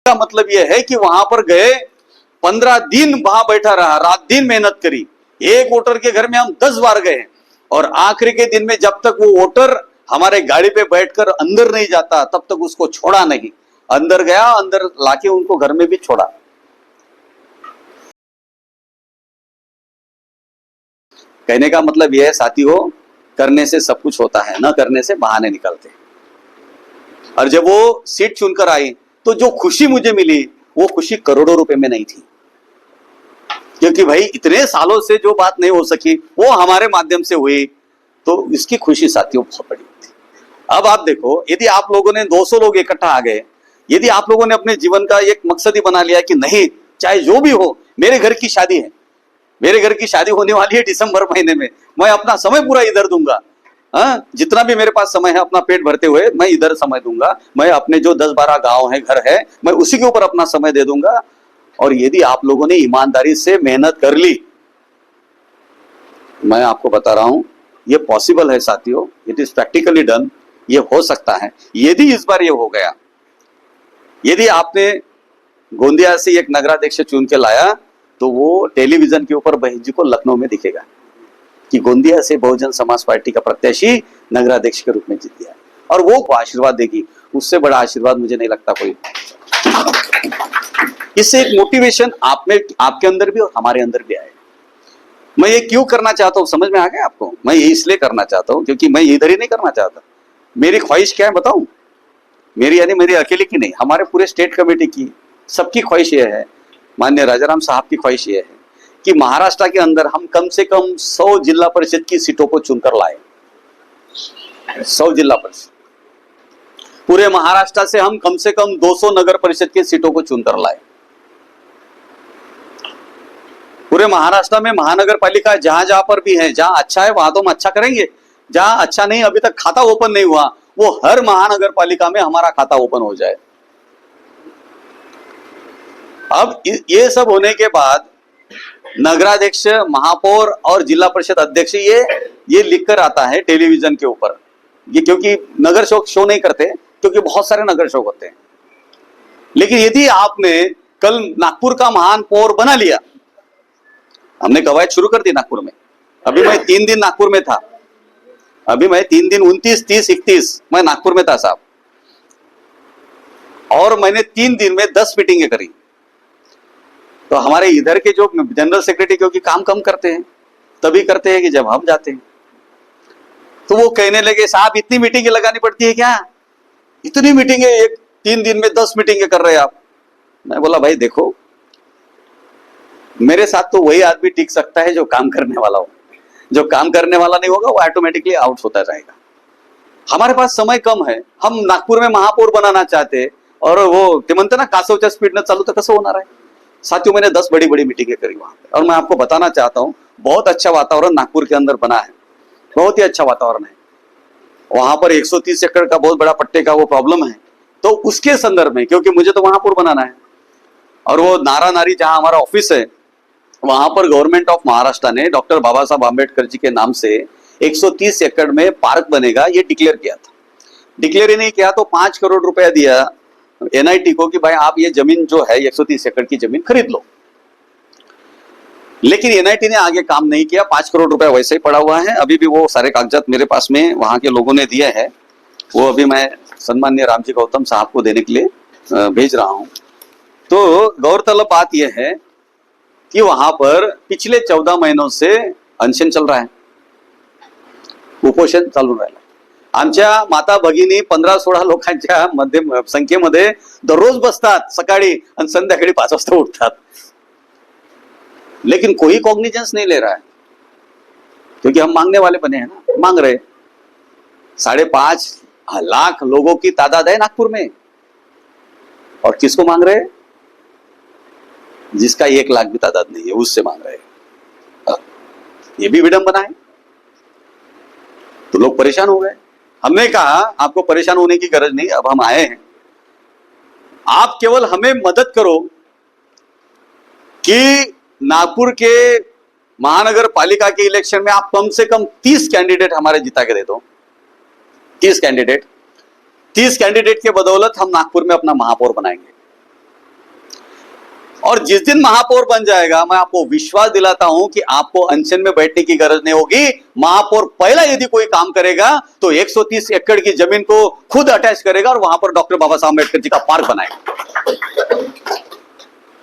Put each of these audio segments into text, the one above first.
का मतलब यह है कि वहां पर गए, 15 दिन वहां बैठा रहा, रात दिन मेहनत करी। एक वोटर के घर में हम 10 बार गए और आखिरी के दिन में जब तक वो वोटर हमारे गाड़ी पे बैठकर अंदर नहीं जाता तब तक उसको छोड़ा नहीं। अंदर गया, अंदर लाके उनको घर में भी छोड़ा। कहने का मतलब यह है साथियों, करने से सब कुछ होता है, न करने से बहाने निकलते हैं। और जब वो सीट चुनकर आई तो जो खुशी मुझे मिली वो खुशी करोड़ों रुपए में नहीं थी, क्योंकि भाई इतने सालों से जो बात नहीं हो सकी वो हमारे माध्यम से हुई, तो इसकी खुशी साथियों बहुत बड़ी थी। अब आप देखो, यदि आप लोगों ने 200 लोग इकट्ठा आ गए, यदि आप लोगों ने अपने जीवन का एक मकसद ही बना लिया कि नहीं, चाहे जो भी हो, मेरे घर की शादी है, मेरे घर की शादी होने वाली है दिसंबर महीने में, मैं अपना समय पूरा इधर दूंगा, जितना भी मेरे पास समय है अपना पेट भरते हुए मैं इधर समय दूंगा, मैं अपने जो 10-12 गांव है, घर है, मैं उसी के ऊपर अपना समय दे दूंगा। और यदि आप लोगों ने ईमानदारी से मेहनत कर ली, मैं आपको बता रहा हूं ये पॉसिबल है साथियों, इट इज प्रैक्टिकली डन, ये हो सकता है। यदि इस बार ये हो गया, यदि आपने गोंदिया से एक नगराध्यक्ष चुन के लाया तो वो टेलीविजन के ऊपर बहन जी को लखनऊ में दिखेगा कि गोंदिया से बहुजन समाज पार्टी का प्रत्याशी नगराध्यक्ष के रूप में जीत गया, और वो आशीर्वाद देगी। उससे बड़ा आशीर्वाद मुझे नहीं लगता कोई। इससे एक मोटिवेशन आप में, आपके अंदर भी और हमारे अंदर भी आए। मैं ये क्यों करना चाहता हूं, समझ में आ गया आपको? मैं ये इसलिए करना चाहता हूं क्योंकि मैं इधर ही नहीं करना चाहता। मेरी ख्वाहिश क्या है बताऊं? मेरी यानी मेरी अकेले की नहीं, हमारे पूरे स्टेट कमेटी की, सबकी ख्वाहिश ये है, माननीय राजाराम साहब की ख्वाहिश ये है कि महाराष्ट्र के अंदर हम कम से कम 100 जिला परिषद की सीटों को चुनकर लाए। 100 जिला परिषद, पूरे महाराष्ट्र से हम कम से कम 200 नगर परिषद की सीटों को चुनकर लाए। पूरे महाराष्ट्र में महानगर पालिका जहां जहां पर भी है, जहां अच्छा है वहां तो हम अच्छा करेंगे, जहां अच्छा नहीं, अभी तक खाता ओपन नहीं हुआ, वो हर महानगर पालिका में हमारा खाता ओपन हो जाए। अब ये सब होने के बाद नगराध्यक्ष, महापौर और जिला परिषद अध्यक्ष ये लिखकर आता है टेलीविजन के ऊपर, ये क्योंकि नगर शो नहीं करते, क्योंकि बहुत सारे नगर शो होते हैं। लेकिन यदि आपने कल नागपुर का महापौर बना लिया, हमने कवायद शुरू कर दी नागपुर में, अभी मैं 3 दिन नागपुर में था, अभी मैं 3 दिन 29, 30, 31 मैं नागपुर में था साहब, और मैंने 3 दिन में 10 मीटिंगें करी। तो हमारे इधर के जो जनरल सेक्रेटरी, क्योंकि काम कम करते हैं, तभी करते हैं कि जब हम जाते हैं, तो वो कहने लगे साहब इतनी मीटिंगें लगानी पड़ती है क्या, इतनी मीटिंगें, एक 3 दिन में 10 मीटिंगें कर रहे हैं आप। मैं बोला भाई देखो, मेरे साथ तो वही आदमी टिक सकता है जो काम करने वाला हो, जो काम करने वाला नहीं होगा वो ऑटोमेटिकली आउट होता जाएगा। हमारे पास समय कम है, हम नागपुर में महापौर बनाना चाहते, और वो ते म्हणते ना कासवच्या स्पीड न चालू तर कसं होणार आहे साथियों। मैंने 10 बड़ी बड़ी मीटिंगें करी वहां पे, और मैं आपको बताना चाहता हूँ बहुत अच्छा वातावरण नागपुर के अंदर बना है, बहुत ही अच्छा वातावरण है। वहां पर 130 एकड़ का बहुत बड़ा पट्टे का वो प्रॉब्लम है, तो उसके संदर्भ में, क्योंकि मुझे तो महापौर बनाना है, और वो नारा नारी जहां हमारा ऑफिस है वहां पर गवर्नमेंट ऑफ महाराष्ट्र ने डॉक्टर बाबा साहब आम्बेडकर जी के नाम से 130 एकड़ में पार्क बनेगा, ये डिक्लेयर किया था। डिक्लेयर ही नहीं किया तो 5 करोड़ रुपया दिया एनआईटी को कि भाई आप ये जमीन जो है 130 एकड़ की जमीन खरीद लो। लेकिन एनआईटी ने आगे काम नहीं किया, 5 करोड़ रुपया वैसे ही पड़ा हुआ है। अभी भी वो सारे कागजात मेरे पास में वहां के लोगों ने दिए हैं, वो अभी मैं सम्माननीय रामजी गौतम साहब को देने के लिए भेज रहा हूं। तो गौरतलब बात यह है कि वहां पर पिछले 14 महीनों से अनशन चल रहा है, उपोषण चालू राहिलं। आमच्या माता भगिनी 15-16 लोकांच्या संख्येमध्ये दररोज बसतात सकाळी आणि संध्याकाळी 5 वाजता उठतात, लेकिन कोई कॉग्निजेंस नहीं ले रहा है, क्योंकि हम मांगने वाले बने हैं ना, मांग रहे। 5.5 लाख लोगों की तादाद है नागपुर में, और किसको मांग रहे? जिसका 1 लाख भी तादाद नहीं है उससे मांग रहे हैं। ये भी विडंबना है। तो लोग परेशान हो गए। हमने कहा आपको परेशान होने की गरज नहीं, अब हम आए हैं, आप केवल हमें मदद करो कि नागपुर के महानगर पालिका के इलेक्शन में आप कम से कम 30 कैंडिडेट हमारे जिता के दे दो। 30 कैंडिडेट के बदौलत हम नागपुर में अपना महापौर बनाएंगे। और जिस दिन महापौर बन जाएगा, मैं आपको विश्वास दिलाता हूं कि आपको अनशन में बैठने की गरज नहीं होगी। महापौर पहला यदि कोई काम करेगा तो 130 एकड़ की जमीन को खुद अटैच करेगा और वहां पर डॉक्टर बाबा साहब अम्बेडकर जी का पार्क बनाएगा।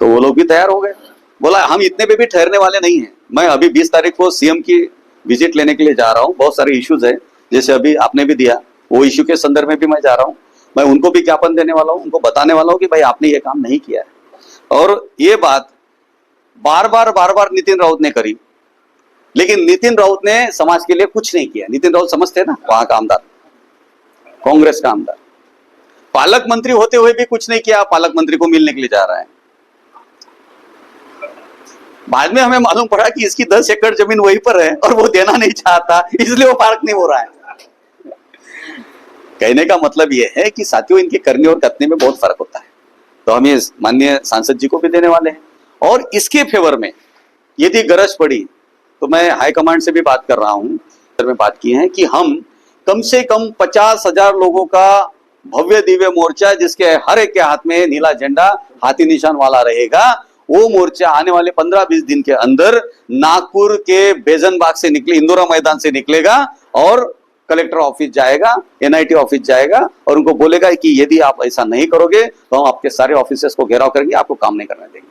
तो वो लोग भी तैयार हो गए, बोला हम इतने पे भी ठहरने वाले नहीं हैं। मैं अभी 20 तारीख को सीएम की विजिट लेने के लिए जा रहा हूं। बहुत सारे इश्यूज है, जैसे अभी आपने भी दिया, वो इश्यू के संदर्भ में भी मैं जा रहा हूं। मैं उनको भी ज्ञापन देने वाला हूं, उनको बताने वाला हूं कि भाई आपने ये काम नहीं किया है। और ये बात बार बार नितिन राउत ने करी, लेकिन नितिन राउत ने समाज के लिए कुछ नहीं किया। नितिन राउत समझते हैं ना, वहां का आमदार, कांग्रेस का आमदार, पालक मंत्री होते हुए भी कुछ नहीं किया। पालक मंत्री को मिलने के लिए जा रहा है, बाद में हमें मालूम पड़ा कि इसकी 10 एकड़ जमीन वहीं पर है और वो देना नहीं चाहता, इसलिए वो पार्क नहीं हो रहा है। कहने का मतलब ये है कि साथियों, इनके करने और करने में बहुत फर्क होता है। तो हम ये माननीय सांसद जी को भी देने वाले हैं। और इसके फेवर में यदि गरज पड़ी तो मैं हाईकमांड से भी बात कर रहा हूं, में बात की है कि हम कम से कम 50,000 लोगों का भव्य दिव्य मोर्चा, जिसके हर एक के हाथ में नीला झंडा हाथी निशान वाला रहेगा, वो मोर्चा आने वाले 15-20 दिन के अंदर नागपुर के बेजनबाग से निकले, इंदिरा मैदान से निकलेगा और कलेक्टर ऑफिस जाएगा, एनआईटी ऑफिस जाएगा और उनको बोलेगा कि यदि आप ऐसा नहीं करोगे तो हम आपके सारे ऑफिसर्स को घेराव करेंगे, आपको काम नहीं करने देंगे।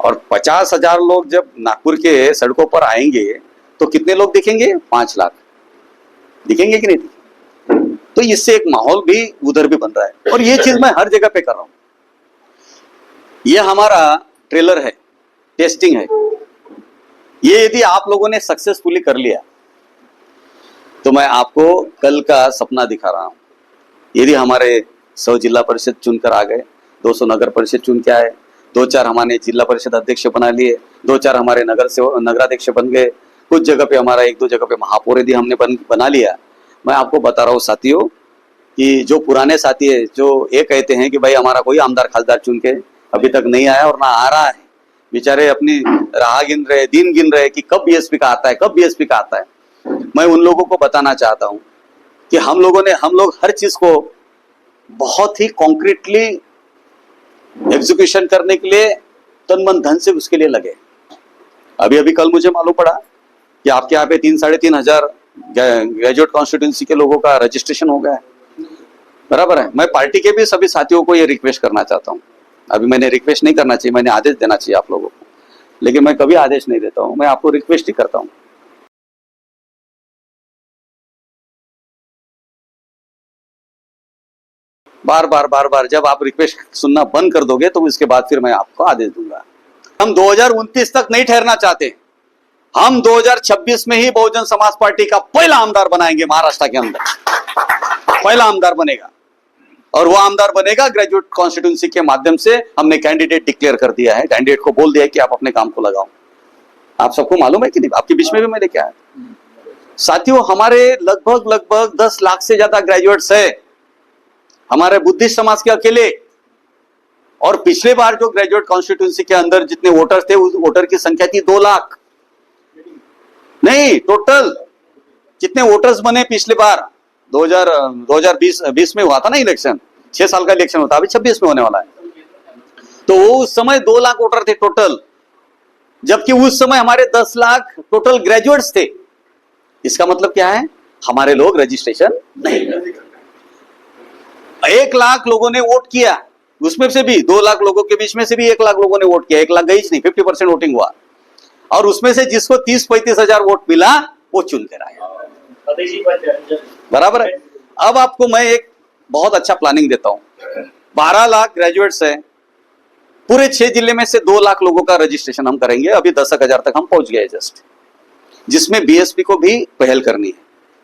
और 50,000 लोग जब नागपुर के सड़कों पर आएंगे तो कितने लोग दिखेंगे? 5 लाख दिखेंगे कि नहीं? तो इससे एक माहौल भी उधर भी बन रहा है। और ये चीज मैं हर जगह पे कर रहा हूं। ये हमारा ट्रेलर है, टेस्टिंग है। ये यदि आप लोगों ने सक्सेसफुली कर लिया तो मैं आपको कल का सपना दिखा रहा हूं। यदि हमारे 100 जिला परिषद चुनकर आ गए, 200 नगर परिषद चुन के आए, 2-4 हमारे जिला परिषद अध्यक्ष बना लिए, 2-4 हमारे नगराध्यक्ष बन गए, कुछ जगह पे हमारा 1-2 जगह पे महापौर यदि हमने बना लिया, मैं आपको बता रहा हूँ साथियों कि जो पुराने साथी है, जो ये कहते हैं कि भाई हमारा कोई आमदार खासदार चुन के अभी तक नहीं आया और ना आ रहा है, बेचारे अपनी राह गिन रहे, दिन गिन रहे कि कब बीएसपी का आता है, कब बीएसपी का आता है। मैं उन लोगों को बताना चाहता हूं कि हम लोग हर चीज को बहुत ही कॉन्क्रीटली एग्जीक्यूशन करने के लिए तन मन धन से उसके लिए लगे। अभी कल मुझे मालूम पड़ा कि आपके यहाँ पे 3-3.5 हजार ग्रेजुएट कॉन्स्टिट्यूंसी के लोगों का रजिस्ट्रेशन हो गया है। बराबर है। मैं पार्टी के भी सभी साथियों को ये रिक्वेस्ट करना चाहता हूँ। अभी मैंने रिक्वेस्ट नहीं करना चाहिए, मैंने आदेश देना चाहिए आप लोगों को, लेकिन मैं कभी आदेश नहीं देता हूँ, मैं आपको रिक्वेस्ट ही करता हूँ। बार बार जब आप रिक्वेस्ट सुनना बंद कर दोगे तो उसके बाद फिर मैं आपको आदेश दूंगा। हम 2029 तक नहीं ठहरना चाहते। हम 2026 में ही बहुजन समाज पार्टी का पहला आमदार बनाएंगे। महाराष्ट्र के अंदर पहला आमदार बनेगा और वो आमदार बनेगा ग्रेजुएट कॉन्स्टिट्यूंसी के माध्यम से। हमने कैंडिडेट डिक्लेयर कर दिया है, कैंडिडेट को बोल दिया है कि आप अपने काम को लगाओ। आप सबको मालूम है कि नहीं? आपके बीच में भी मैं लेके आया। साथियों, हमारे लगभग 10 लाख से ज्यादा ग्रेजुएट्स है हमारे बुद्धिस्ट समाज के अकेले। और पिछले बार जो ग्रेजुएट कॉन्स्टिट्यूंसी के अंदर जितने वोटर्स थे, उस वोटर की संख्या थी 2 लाख। नहीं, टोटल जितने वोटर्स बने पिछले बार 2020 में हुआ था ना इलेक्शन, 6 साल का इलेक्शन होता, अभी 26 में होने वाला है। तो वो उस समय 2 लाख वोटर थे टोटल, जबकि उस समय हमारे 10 लाख टोटल ग्रेजुएट्स थे। इसका मतलब क्या है? हमारे लोग रजिस्ट्रेशन नहीं करते। 1 लाख लोगों ने वोट किया, उसमें से भी 2 लाख लोगों के बीच में से भी 1 लाख लोगों ने वोट किया। 1 लाख गई नहीं, 50% वोटिंग हुआ। और उसमें से जिसको 30-35 हजार वोट मिला वो चुन कर आया। बराबर है। अब आपको मैं एक बहुत अच्छा प्लानिंग देता हूं। 12 लाख ग्रेजुएट्स हैं, पूरे 6 जिले में से 2 लाख लोगों का रजिस्ट्रेशन हम करेंगे। अभी 10,000 तक हम पहुंच गए जस्ट, जिसमें बीएसपी को भी पहल करनी है।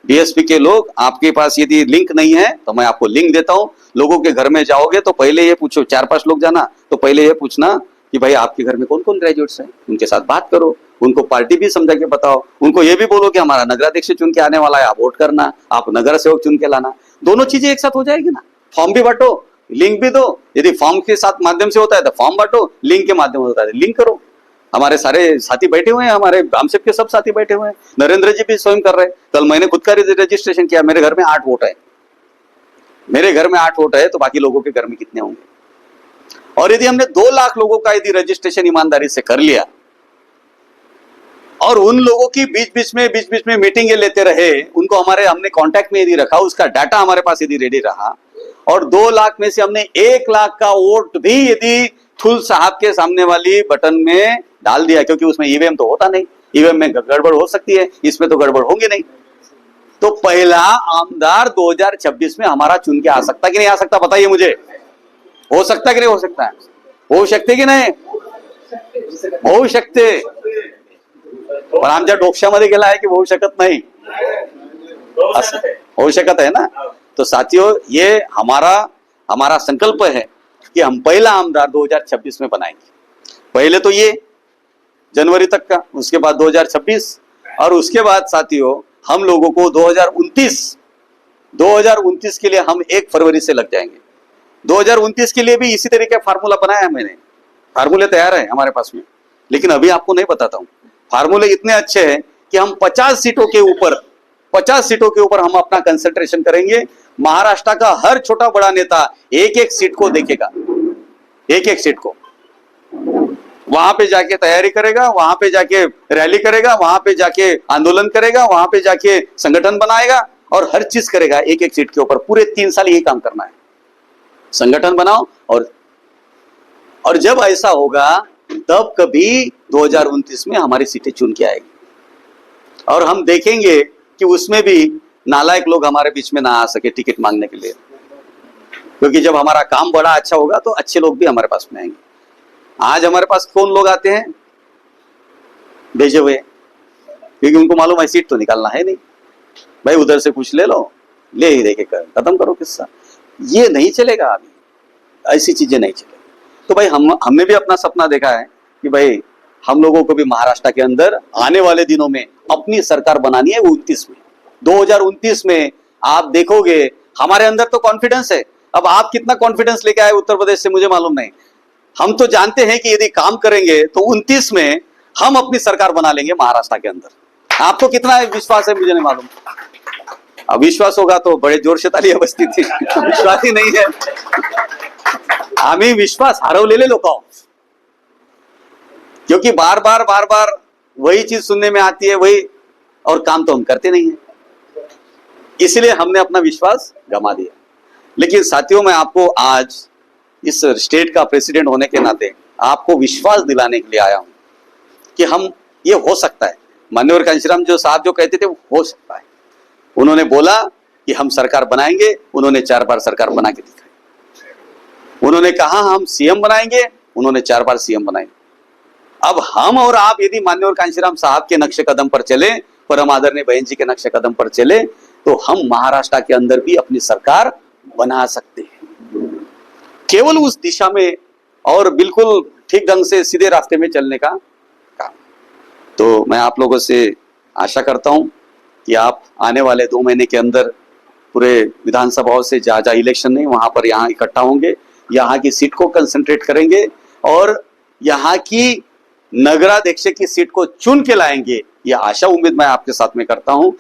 बीएसपी के लोग, आपके पास यदि लिंक नहीं है तो मैं आपको लिंक देता हूं। लोगों के घर में जाओगे तो पहले ये पूछो, 4-5 लोग जाना तो पहले ये पूछना कि भाई आपके घर में कौन कौन ग्रेजुएट्स हैं, उनके साथ बात करो, उनको पार्टी भी समझा के बताओ। उनको ये भी बोलो कि हमारा नगराध्यक्ष चुन के आने वाला है, आप वोट करना, आप नगर सेवक चुन के लाना। दोनों चीजें एक साथ हो जाएगी ना। फॉर्म भी बांटो, लिंक भी दो। यदि फॉर्म के साथ माध्यम से होता है तो फॉर्म बांटो, लिंक के माध्यम से होता है लिंक करो। हमारे सारे साथी बैठे हुए हैं, हमारे गामसेप के सब साथी बैठे हुए हैं। नरेंद्र जी भी स्वयं कर रहे हैं। कल मैंने खुद का रजिस्ट्रेशन किया। मेरे घर में 8 वोट है। मेरे घर में 8 वोट है तो बाकी लोगों के घर में कितने होंगे? और यदि हमने 2 लाख लोगों का यदि रजिस्ट्रेशन ईमानदारी से कर लिया और उन लोगों की बीच बीच में मीटिंगें लेते रहे, उनको हमने कांटेक्ट में यदि रखा, उसका डाटा हमारे पास यदि रेडी रहा और 2 लाख में से हमने 1 लाख का वोट भी यदि थुल साहब के सामने वाली बटन में डाल दिया, क्योंकि उसमें ईवीएम तो होता नहीं, ईवीएम में गड़बड़ हो सकती है, इसमें तो गड़बड़ होंगी नहीं, तो पहला आमदार 2026 में हमारा चुन के आ सकता कि नहीं आ सकता? बताइए मुझे, हो सकता कि नहीं हो सकता? होऊ शकते की नाही? होऊ शकते, पण आमच्या डोक्यामध्ये गेला आहे की होऊ शकत नाही, होऊ शकत है ना? तो साथियों, ये हमारा संकल्प है कि हम पहला आमदार 2026 में बनाएंगे। पहले तो ये जनवरी तक का, उसके बाद 2026 और उसके बाद साथियों हम लोगों को 2029 के लिए हम 1 फरवरी से लग जाएंगे। 2029 के लिए भी इसी तरीके फार्मूला बनाया मैंने, फार्मूले तैयार है हमारे पास में, लेकिन अभी आपको नहीं बताता हूं। फार्मूले इतने अच्छे हैं कि हम 50 सीटों के ऊपर हम अपना कंसंट्रेशन करेंगे। महाराष्ट्र का हर छोटा बड़ा नेता एक सीट को देखेगा, एक सीट को, वहां पे जाके तैयारी करेगा, वहां पे जाके रैली करेगा, वहां पे जाके आंदोलन करेगा, वहां पे जाके संगठन बनाएगा और हर चीज करेगा एक सीट के ऊपर। पूरे 3 साल यही काम करना है, संगठन बनाओ और जब ऐसा होगा तब कभी 2029 में हमारी सीटें चुन के आएगी और हम देखेंगे कि उसमें भी नालायक लोग हमारे बीच में ना आ सके टिकट मांगने के लिए, क्योंकि जब हमारा काम बड़ा अच्छा होगा तो अच्छे लोग भी हमारे पास में आएंगे। आज हमारे पास कौन लोग आते हैं? भेजे हुए, क्योंकि उनको मालूम है सीट तो निकालना है नहीं, भाई उधर से कुछ ले लो, ले ही देके खत्म करो किस्सा। ये नहीं चलेगा, अभी ऐसी चीजें नहीं चलेगी। तो भाई हमने भी अपना सपना देखा है कि भाई हम लोगों को भी महाराष्ट्र के अंदर आने वाले दिनों में अपनी सरकार बनानी है। 2029 में आप देखोगे हमारे अंदर तो कॉन्फिडेंस है। अब आप कितना कॉन्फिडेंस लेके आए उत्तर प्रदेश से मुझे मालूम नहीं, हम तो जानते हैं कि यदि काम करेंगे तो 29 में हम अपनी सरकार बना लेंगे महाराष्ट्र के अंदर। आपको कितना विश्वास है मुझे नहीं मालूम। अब विश्वास होगा तो बड़े जोर से तालियां बजती थी, विश्वास ही नहीं है। आम्ही विश्वास हरवलेले लोक आहोत, क्योंकि बार बार वही चीज सुनने में आती है, वही, और काम तो हम करते नहीं है, इसलिए हमने अपना विश्वास गंवा दिया। लेकिन साथियों, मैं आपको आज इस स्टेट का प्रेसिडेंट होने के नाते आपको विश्वास दिलाने के लिए आया हूं कि हम, ये हो सकता है। माननीय घनश्याम जो साहब जो कहते थे वो हो सकता है, उन्होंने बोला कि हम सरकार बनाएंगे, उन्होंने 4 बार सरकार बना के दिखाई। उन्होंने कहा हम सीएम बनाएंगे, उन्होंने 4 बार सीएम बनाए। अब हम और आप यदि माननीय घनश्याम साहब के नक्शे कदम पर चले, परम आदरणीय बहन जी के नक्शे कदम पर चले, तो हम महाराष्ट्र के अंदर भी अपनी सरकार बना सकते हैं, केवल उस दिशा में और बिल्कुल ठीक ढंग से सीधे रास्ते में चलने का काम। तो मैं आप लोगों से आशा करता हूं कि आप आने वाले 2 महीने के अंदर पूरे विधानसभाओं से जहाँ इलेक्शन नहीं वहां पर यहाँ इकट्ठा होंगे, यहाँ की सीट को कंसंट्रेट करेंगे और यहाँ की नगराध्यक्ष की सीट को चुन के लाएंगे। यह आशा उम्मीद मैं आपके साथ में करता हूं